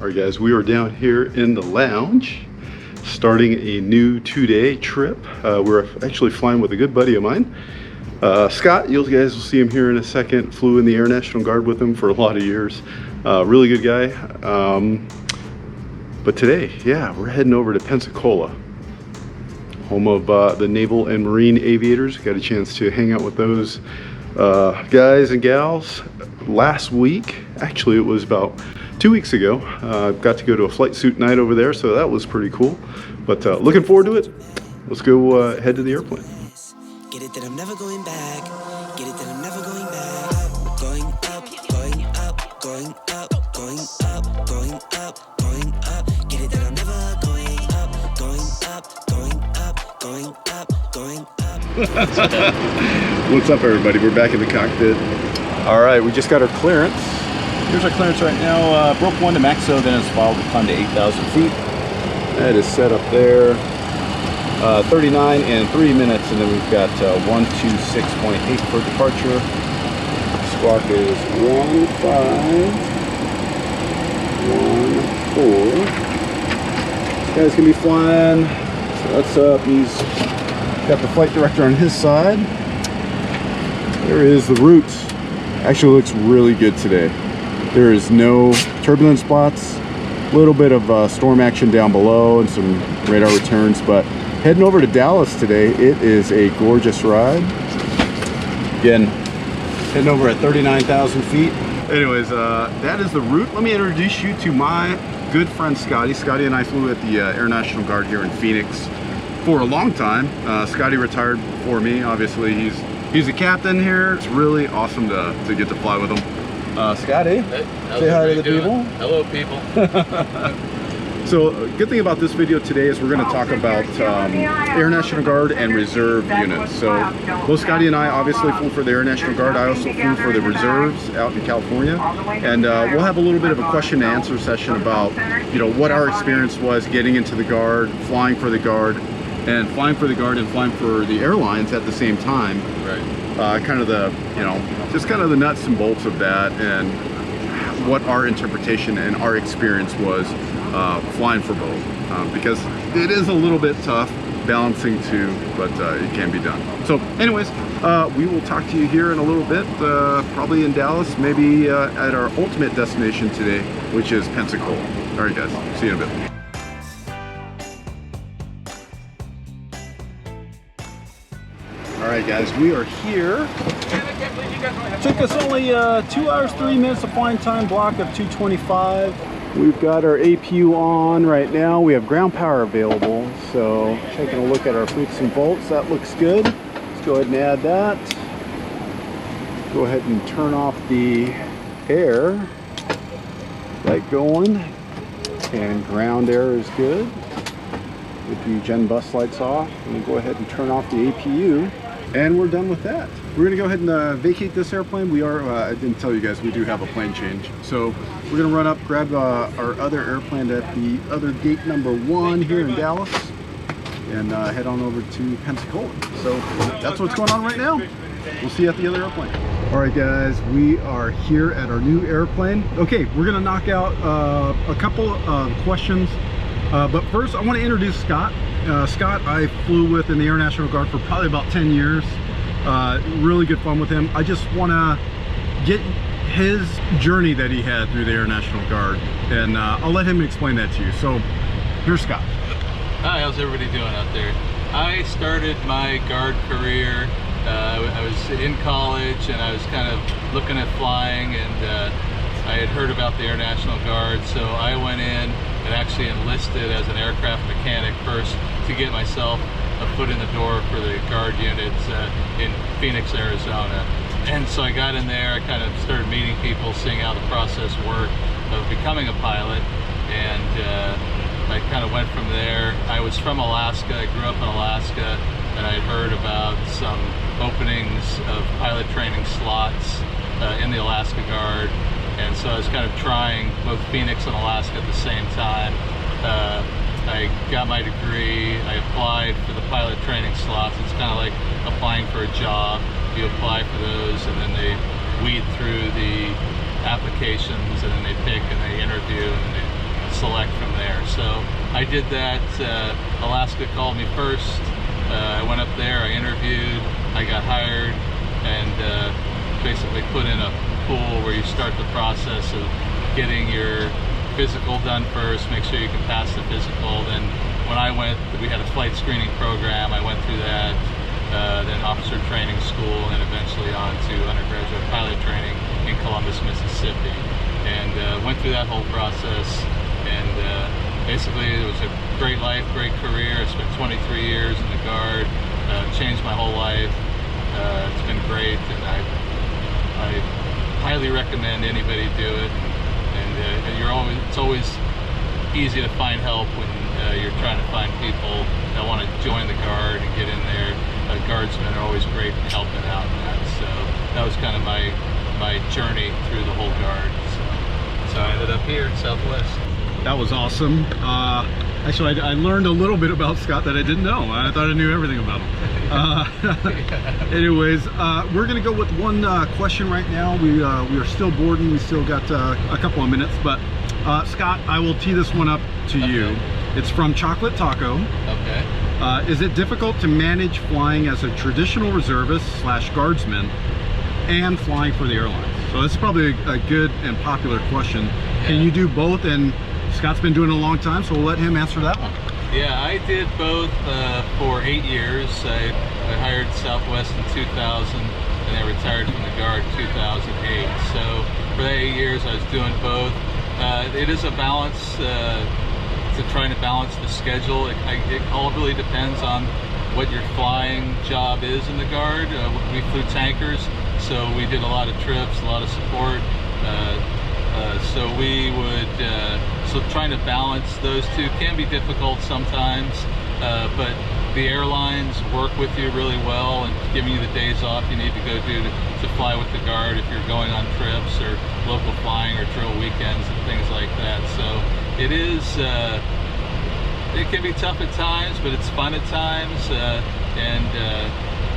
All right, guys, we are down here in the lounge, starting a new 2-day trip. We're actually flying with a good buddy of mine, Scott. You guys will see him here in a second. Flew in the Air National Guard with him for a lot of years. Really good guy. But today, yeah, we're heading over to Pensacola, home of the Naval and Marine Aviators. Got a chance to hang out with those guys and gals last week. Actually, it was about 2 weeks ago. Got to go to a flight suit night over there, so that was pretty cool. But looking forward to it. Let's go head to the airplane. Get it that I'm never going back. Get it that I'm never going back. Going up, going up, going up, going up, going up, going up. Get it that I'm never going up, going up, going up, going up, going up. What's up, everybody? We're back in the cockpit. All right, we just got our clearance. Here's our clearance right now. Broke 1 to maxo, then it's filed to climb to 8,000 feet. That is set up there. 39 and 3 minutes, and then we've got 126.8 for departure. Squawk is 1514. This guy's gonna be flying. So that's up. He's got the flight director on his side. There is the route. Actually looks really good today. There is no turbulence spots. A little bit of storm action down below and some radar returns, but heading over to Dallas today. It is a gorgeous ride. Again, heading over at 39,000 feet. Anyways, that is the route. Let me introduce you to my good friend Scotty. Scotty and I flew at the Air National Guard here in Phoenix for a long time. Scotty retired before me. Obviously, he's a captain here. It's really awesome to get to fly with him. Scotty, hey, say hi to the people. Hello, people. So, a good thing about this video today is we're going to talk about Air National Guard and Reserve units. So, both Scotty and I obviously flew for the Air National Guard. I also flew for the Reserves out in California. And we'll have a little bit of a question and answer session about, what our experience was getting into the Guard, flying for the Guard, and flying for the Guard and flying for the airlines at the same time. Right. Kind of the, just kind of the nuts and bolts of that, and what our interpretation and our experience was flying for both, because it is a little bit tough balancing two, but it can be done. So anyways, we will talk to you here in a little bit, probably in Dallas, maybe at our ultimate destination today, which is Pensacola. All right, guys, see you in a bit. All right, guys, we are here. Took us only 2 hours, 3 minutes of flying time, block of 225. We've got our APU on right now. We have ground power available. So taking a look at our freaks and bolts, that looks good. Let's go ahead and add that. Go ahead and turn off the air. Light going. And ground air is good. With the gen bus lights off. I'm gonna go ahead and turn off the APU. And we're done with that. We're gonna go ahead and vacate this airplane. We are, I didn't tell you guys, we do have a plane change. So we're gonna run up, grab our other airplane at the other gate number 1 here in Dallas, and head on over to Pensacola. So that's what's going on right now. We'll see you at the other airplane. All right, guys, we are here at our new airplane. Okay, we're gonna knock out a couple of questions. But first, I want to introduce Scott. Scott, I flew with in the Air National Guard for probably about 10 years. Really good fun with him. I just want to get his journey that he had through the Air National Guard, and I'll let him explain that to you. So, here's Scott. Hi, how's everybody doing out there? I started my Guard career. I was in college, and I was kind of looking at flying, and I had heard about the Air National Guard, so I went in and actually enlisted as an aircraft mechanic first to get myself a foot in the door for the Guard units in Phoenix, Arizona. And so I got in there, I kind of started meeting people, seeing how the process worked of becoming a pilot, and I kind of went from there. I was from Alaska, I grew up in Alaska, and I had heard about some openings of pilot training slots in the Alaska Guard. And so I was kind of trying both Phoenix and Alaska at the same time. I got my degree, I applied for the pilot training slots. It's kind of like applying for a job. You apply for those, and then they weed through the applications, and then they pick and they interview, and they select from there. So I did that. Alaska called me first. I went up there, I interviewed, I got hired, and basically put in a pool where you start the process of getting your physical done first, make sure you can pass the physical. Then when I went, we had a flight screening program, I went through that, then officer training school, and eventually on to undergraduate pilot training in Columbus, Mississippi. And went through that whole process, and basically it was a great life, great career. I spent 23 years in the Guard, changed my whole life. It's been great, and I highly recommend anybody do it. And it's always easy to find help when you're trying to find people that want to join the Guard and get in there. Guardsmen are always great at helping out in that. So that was kind of my journey through the whole Guard. So I ended up here in Southwest. That was awesome. Actually, I learned a little bit about Scott that I didn't know. I thought I knew everything about him. Anyways, we're gonna go with one question right now. We are still boarding. We still got a couple of minutes, but Scott, I will tee this one up to you. It's from Chocolate Taco. Okay. Is it difficult to manage flying as a traditional reservist / guardsman and flying for the airlines? So that's probably a good and popular question. Yeah. Can you do both? And Scott's been doing it a long time, so we'll let him answer that one. Yeah, I did both for 8 years. I hired Southwest in 2000, and I retired from the Guard in 2008. So for that 8 years, I was doing both. It is a balance, to trying to balance the schedule. It all really depends on what your flying job is in the Guard. We flew tankers, so we did a lot of trips, a lot of support. So we would, so trying to balance those two can be difficult sometimes, but the airlines work with you really well and giving you the days off you need to go do to fly with the Guard if you're going on trips or local flying or drill weekends and things like that. So it is, it can be tough at times, but it's fun at times, and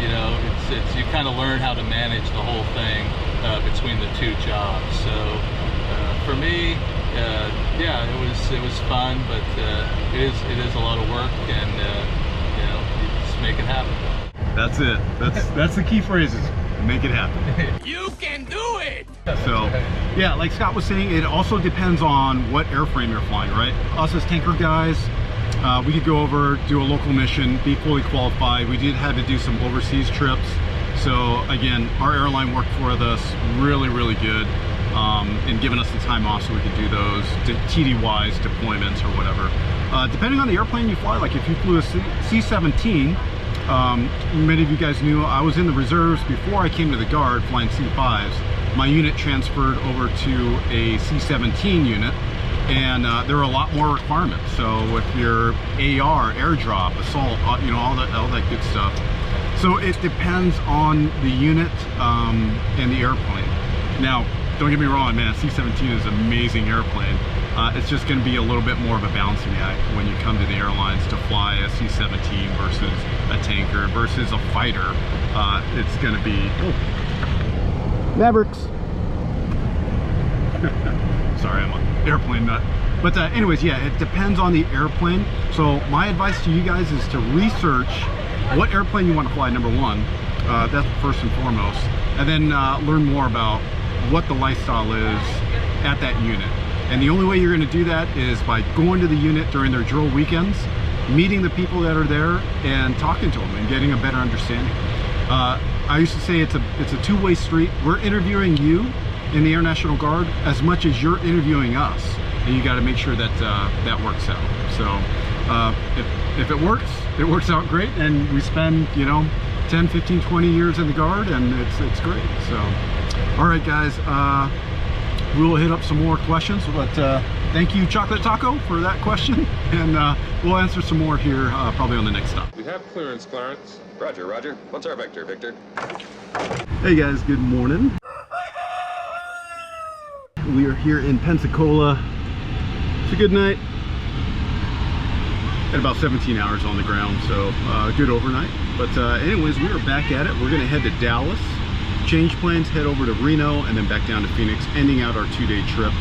you know, it's you kind of learn how to manage the whole thing between the two jobs. So for me, yeah, it was fun, but it is a lot of work, and you know, you just make it happen. That's it. That's the key phrases. Make it happen. You can do it. So, yeah, like Scott was saying, it also depends on what airframe you're flying, right? Us as tanker guys, we could go over, do a local mission, be fully qualified. We did have to do some overseas trips. So again, our airline worked for us really, really good, and giving us the time off so we could do those TDYs, deployments or whatever. Depending on the airplane you fly, like if you flew a C-17, many of you guys knew I was in the reserves before I came to the Guard flying C-5s. My unit transferred over to a C-17 unit, and there were a lot more requirements. So with your AR, airdrop, assault, you know, all that good stuff. So it depends on the unit and the airplane. Now, don't get me wrong, man, C-17 is an amazing airplane. It's just going to be a little bit more of a balancing act when you come to the airlines to fly a C-17 versus a tanker versus a fighter. It's going to be Mavericks. Sorry, I'm an airplane nut. But anyways, yeah, it depends on the airplane. So my advice to you guys is to research what airplane you want to fly, number one. That's first and foremost. And then learn more about what the lifestyle is at that unit. And the only way you're going to do that is by going to the unit during their drill weekends, meeting the people that are there and talking to them and getting a better understanding. I used to say it's a two-way street. We're interviewing you in the Air National Guard as much as you're interviewing us, and you got to make sure that that works out. So if it works out great, and we spend, you know, 10, 15, 20 years in the Guard, and it's great. So all right, guys, we'll hit up some more questions, but thank you, Chocolate Taco, for that question, and we'll answer some more here probably on the next stop. We have clearance, Clarence. Roger, roger. What's our vector, Victor? Hey guys, good morning. We are here in Pensacola. It's a good night. At about 17 hours on the ground, so good overnight. But anyways, we are back at it. We're gonna head to Dallas, change planes, head over to Reno, and then back down to Phoenix, ending out our 2-day trip.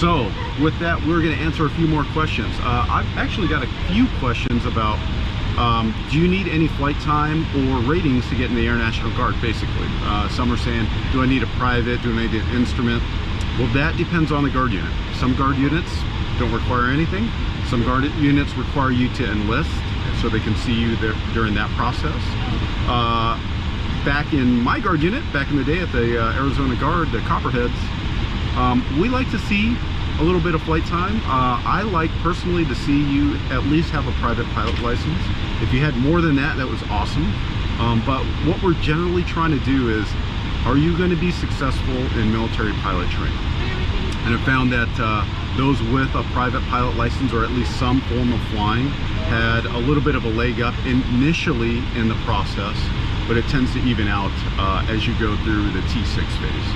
So with that, we're going to answer a few more questions. I've actually got a few questions about do you need any flight time or ratings to get in the Air National Guard, basically. Some are saying, do I need a private, do I need an instrument? Well, that depends on the Guard unit. Some Guard units don't require anything. Some Guard units require you to enlist so they can see you there during that process. Back in my Guard unit, back in the day at the Arizona Guard, the Copperheads, we like to see a little bit of flight time. I like personally to see you at least have a private pilot license. If you had more than that, that was awesome. But what we're generally trying to do is, are you going to be successful in military pilot training? And I found that those with a private pilot license, or at least some form of flying, had a little bit of a leg up initially in the process, but it tends to even out as you go through the T6 phase.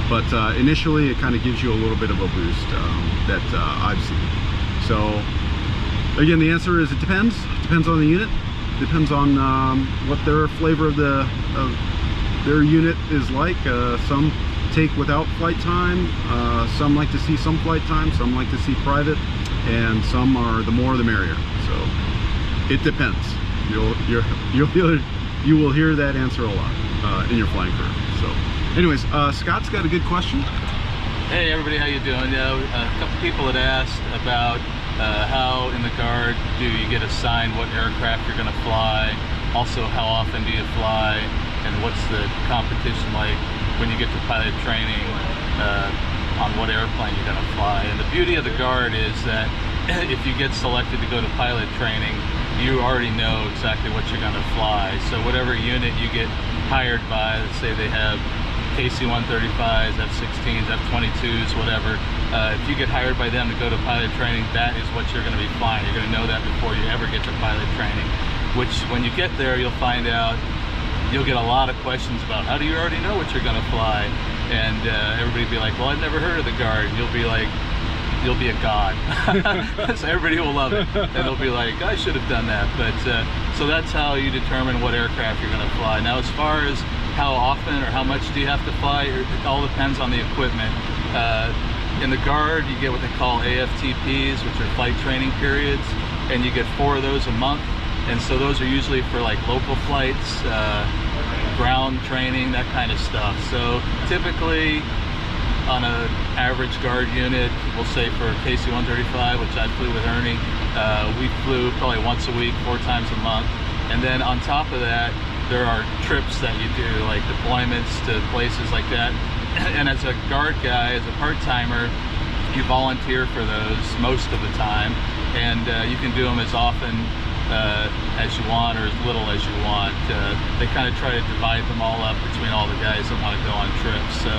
But initially it kind of gives you a little bit of a boost that I've seen. So again, the answer is it depends. Depends on the unit. Depends on what their flavor of their unit is like. Some take without flight time. Some like to see some flight time. Some like to see private, and some are the more the merrier. So it depends. You will hear that answer a lot in your flying career. So anyways, Scott's got a good question. Hey everybody, how you doing? Yeah, a couple people had asked about how in the Guard do you get assigned what aircraft you're going to fly, also how often do you fly, and what's the competition like when you get to pilot training on what airplane you're going to fly. And the beauty of the Guard is that if you get selected to go to pilot training, you already know exactly what you're going to fly. So whatever unit you get hired by, let's say they have KC-135s, F-16s, F-22s, whatever, if you get hired by them to go to pilot training, that is what you're going to be flying. You're going to know that before you ever get to pilot training, which when you get there, you'll find out, you'll get a lot of questions about how do you already know what you're going to fly? And everybody will be like, well, I've never heard of the Guard. And you'll be like, you'll be a god. So everybody will love it, and they'll be like, I should have done that. But so that's how you determine what aircraft you're going to fly. Now, as far as how often or how much do you have to fly, it all depends on the equipment. In the Guard, you get what they call AFTPs, which are flight training periods, and you get 4 of those a month. And so those are usually for like local flights, ground training, that kind of stuff. So typically on an average Guard unit, we'll say for KC-135, which I flew with Ernie, we flew probably once a week, 4 times a month. And then on top of that, there are trips that you do, like deployments to places like that. And as a Guard guy, as a part-timer, you volunteer for those most of the time, and you can do them as often as you want or as little as you want. They kind of try to divide them all up between all the guys that want to go on trips. So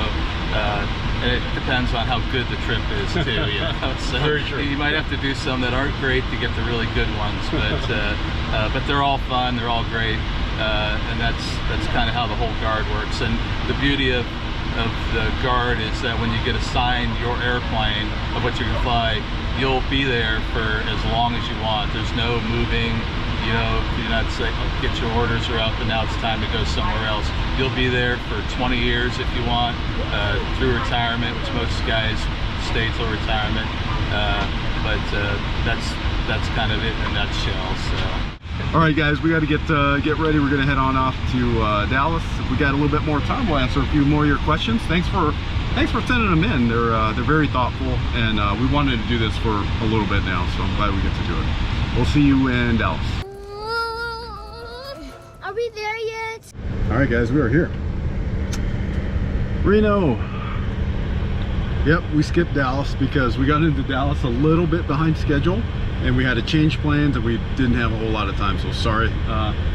and it depends on how good the trip is too, you know. So very true. You might have to do some that aren't great to get the really good ones, but they're all fun, they're all great, and that's kind of how the whole Guard works. And the beauty of the Guard is that when you get assigned your airplane of what you can fly, you'll be there for as long as you want. There's no moving, you know, you're not saying, oh, get your orders are up and now it's time to go somewhere else. You'll be there for 20 years if you want, through retirement, which most guys stay till retirement. But that's kind of it in a nutshell. So. All right, guys, we got to get ready. We're gonna head on off to Dallas. If we got a little bit more time, we'll answer a few more of your questions. Thanks for sending them in. They're very thoughtful, and we wanted to do this for a little bit now, so I'm glad we get to do it. We'll see you in Dallas. Are we there yet? All right, guys, we are here. Reno. Yep, we skipped Dallas because we got into Dallas a little bit behind schedule, and we had to change plans, and we didn't have a whole lot of time, so sorry.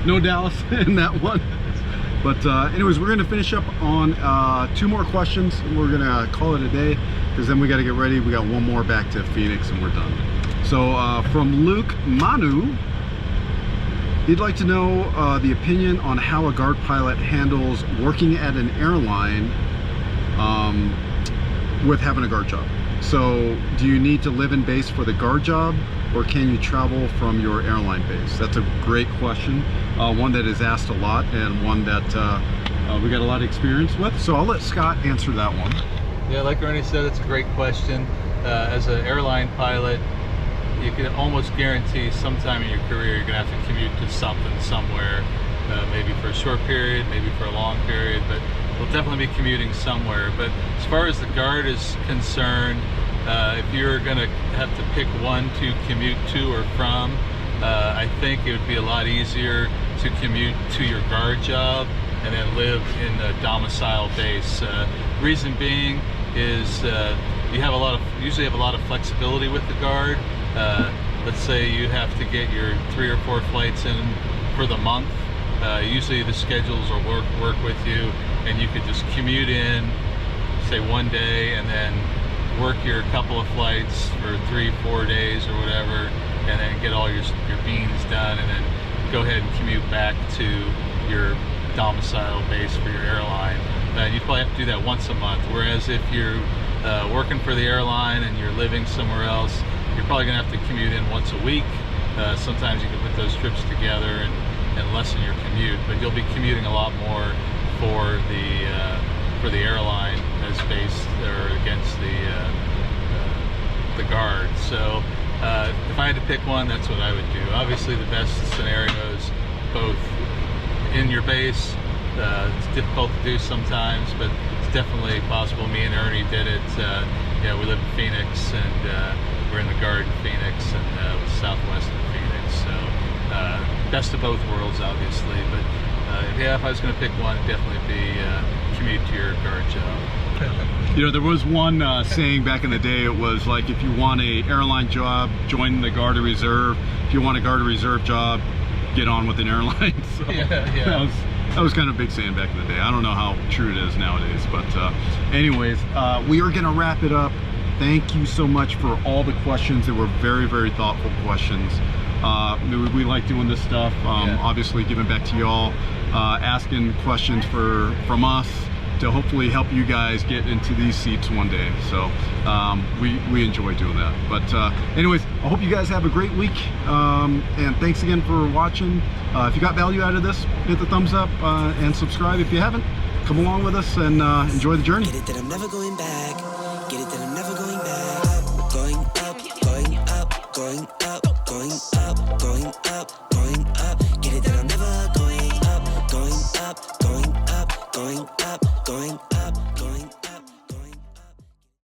No Dallas in that one. But anyways, we're going to finish up on 2 more questions, and we're going to call it a day, because then we got to get ready. We got 1 more back to Phoenix, and we're done. So from Luke Manu, he'd like to know the opinion on how a Guard pilot handles working at an airline with having a Guard job. So do you need to live in base for the Guard job, or can you travel from your airline base? That's a great question, one that is asked a lot, and one that we got a lot of experience with. So I'll let Scott answer that one. Yeah, like Ernie said, it's a great question. as an airline pilot, you can almost guarantee sometime in your career you're going to have to commute to something somewhere, maybe for a short period, maybe for a long period, but we'll definitely be commuting somewhere. But as far as the guard is concerned, if you're going to have to pick one to commute to or from, I think it would be a lot easier to commute to your guard job and then live in the domicile base. Reason being is you have usually have a lot of flexibility with the guard. Let's say you have to get your 3 or 4 flights in for the month. Usually the schedules will work with you, and you could just commute in, say 1 day, and then work your couple of flights for 3-4 days or whatever, and then get all your beans done, and then go ahead and commute back to your domicile base for your airline. You probably have to do that once a month, whereas if you're working for the airline and you're living somewhere else, you're probably going to have to commute in once a week. Sometimes you can put those trips together and lessen your commute, but you'll be commuting a lot more for the airline as based or against the guard. So if I had to pick one, that's what I would do. Obviously the best scenario is both in your base. It's difficult to do sometimes, but it's definitely possible. Me and Ernie did it. We live in Phoenix, and we're in the guard in Phoenix and southwest of Phoenix. So best of both worlds, obviously. But if I was going to pick one, it'd definitely be commute to your guard job. You know, there was one saying back in the day. It was like, if you want a airline job, join the Guard or Reserve. If you want a Guard or Reserve job, get on with an airline. So Yeah. That was kind of a big saying back in the day. I don't know how true it is nowadays, but anyways, we are gonna wrap it up. Thank you so much for all the questions. They were very, very thoughtful questions. We like doing this stuff. Obviously giving back to y'all, asking questions from us to hopefully help you guys get into these seats one day. So we enjoy doing that. But anyways, I hope you guys have a great week, and thanks again for watching. If you got value out of this, hit the thumbs up and subscribe if you haven't. Come along with us and enjoy the journey. Get it that I'm never going back. Get it that I'm never going back. Going up, going up, going up, going up, going up, going up. Get it that I'm never going up, going up, going up, going up, going up.